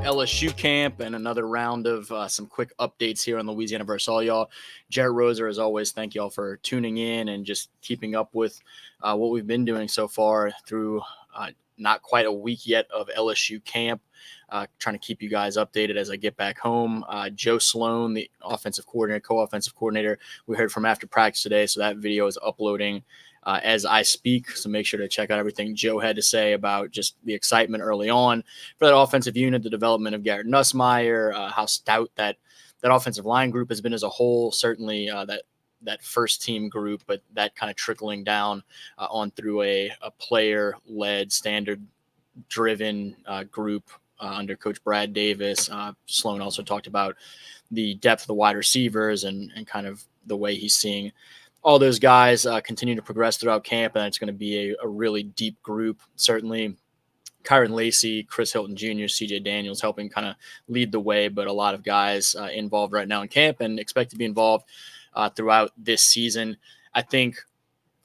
LSU camp and another round of some quick updates here on Louisiana versus all y'all. Jarrett Roser, as always, thank y'all for tuning in and just keeping up with what we've been doing so far through not quite a week yet of LSU camp. Trying to keep you guys updated as I get back home. Joe Sloan, the offensive coordinator, co-offensive coordinator, we heard from after practice today, so that video is uploading as I speak. So make sure to check out everything Joe had to say about just the excitement early on for that offensive unit, the development of Garrett Nussmeier, how stout that offensive line group has been as a whole. Certainly that first team group, but that kind of trickling down on through a player-led, standard-driven group under Coach Brad Davis. Sloan also talked about the depth of the wide receivers and kind of the way he's seeing all those guys continue to progress throughout camp, and it's going to be a really deep group. Certainly Kyron Lacey, Chris Hilton Jr., CJ Daniels helping kind of lead the way, but a lot of guys involved right now in camp and expect to be involved throughout this season. I think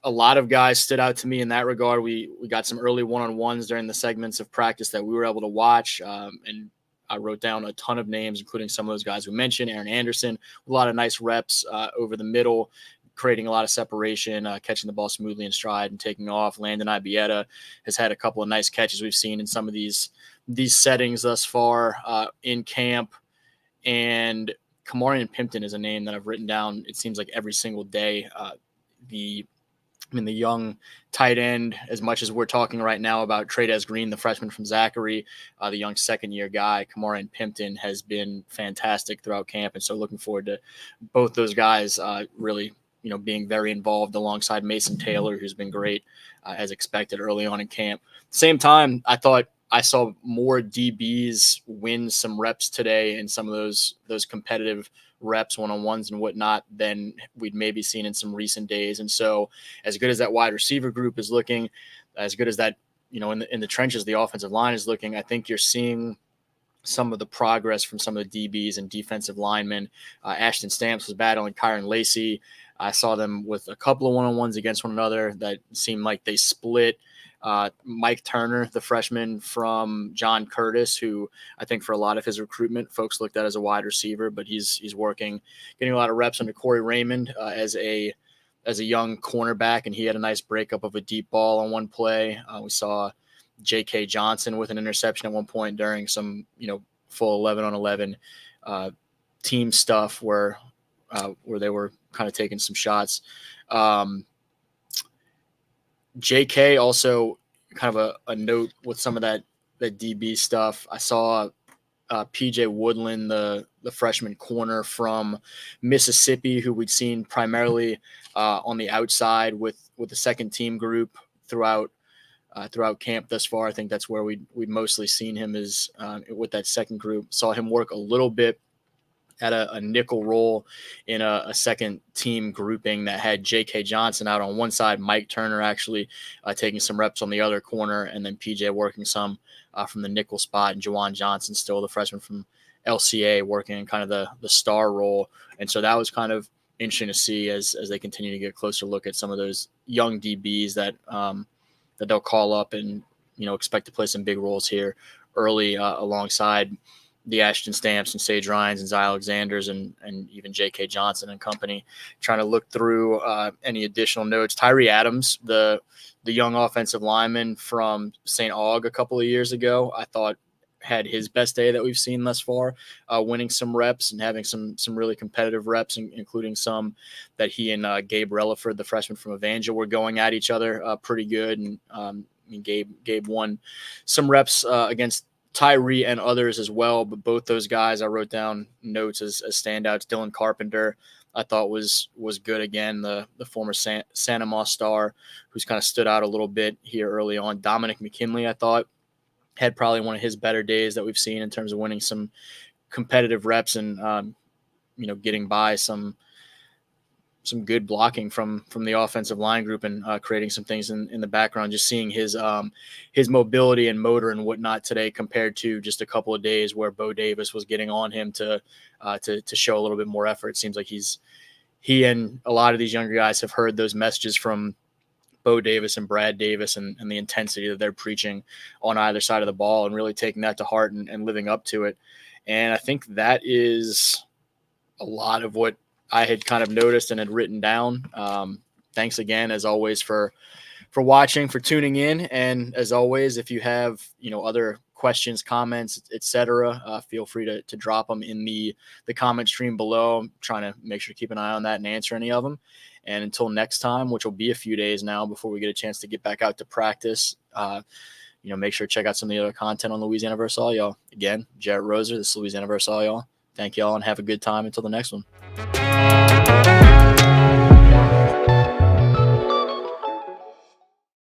a lot of guys stood out to me in that regard. We got some early one-on-ones during the segments of practice that we were able to watch, and I wrote down a ton of names, including some of those guys we mentioned. Aaron Anderson, a lot of nice reps over the middle, creating a lot of separation, catching the ball smoothly in stride and taking off. Landon Ibieta has had a couple of nice catches we've seen in some of these settings thus far in camp. And Kamarian Pimpton is a name that I've written down, it seems like every single day. The young tight end, as much as we're talking right now about Trades Green, the freshman from Zachary, the young second-year guy, Kamarian Pimpton has been fantastic throughout camp. And so looking forward to both those guys really being very involved alongside Mason Taylor, who's been great as expected early on in camp. Same time, I thought I saw more DBs win some reps today in some of those competitive reps, one-on-ones and whatnot, than we'd maybe seen in some recent days. And so as good as that wide receiver group is looking, as good as that, in the trenches, the offensive line is looking, I think you're seeing some of the progress from some of the DBs and defensive linemen. Ashton Stamps was battling Kyron Lacey. I saw them with a couple of one-on-ones against one another that seemed like they split. Mike Turner, the freshman from John Curtis, who I think for a lot of his recruitment, folks looked at as a wide receiver, but he's working, getting a lot of reps under Corey Raymond as a young cornerback, and he had a nice breakup of a deep ball on one play. We saw J.K. Johnson with an interception at one point during some full 11-on-11 team stuff where they were kind of taking some shots. JK also kind of a note with some of that DB stuff. I saw PJ Woodland, the freshman corner from Mississippi, who we'd seen primarily on the outside with the second team group throughout camp thus far. I think that's where we'd mostly seen him is with that second group. Saw him work a little bit at a nickel role in a second team grouping that had J.K. Johnson out on one side, Mike Turner actually taking some reps on the other corner, and then PJ working some from the nickel spot, and Juwan Johnson, still the freshman from LCA, working in kind of the star role. And so that was kind of interesting to see as they continue to get a closer look at some of those young DBs that they'll call up and expect to play some big roles here early alongside the Ashton Stamps and Sage Ryans and Zy Alexanders and even J.K. Johnson and company, trying to look through any additional notes. Tyree Adams, the young offensive lineman from St. Aug a couple of years ago, I thought had his best day that we've seen thus far, winning some reps and having some really competitive reps, including some that he and Gabe Relaford, the freshman from Evangel, were going at each other pretty good. And Gabe won some reps against Tyree and others as well, but both those guys I wrote down notes as standouts. Dylan Carpenter I thought was good again, the former Santa Ma star who's kind of stood out a little bit here early on. Dominic McKinley I thought had probably one of his better days that we've seen in terms of winning some competitive reps and getting by some good blocking from the offensive line group and creating some things in the background. Just seeing his mobility and motor and whatnot today compared to just a couple of days where Bo Davis was getting on him to show a little bit more effort. It seems like he and a lot of these younger guys have heard those messages from Bo Davis and Brad Davis and the intensity that they're preaching on either side of the ball and really taking that to heart and living up to it. And I think that is a lot of what I had kind of noticed and had written down. Thanks again, as always, for watching, for tuning in. And as always, if you have, other questions, comments, etc., feel free to drop them in the comment stream below. I'm trying to make sure to keep an eye on that and answer any of them. And until next time, which will be a few days now before we get a chance to get back out to practice, make sure to check out some of the other content on Louisiana versus all y'all. Again, Jarrett Roser, this is Louisiana versus all y'all. Thank y'all and have a good time until the next one.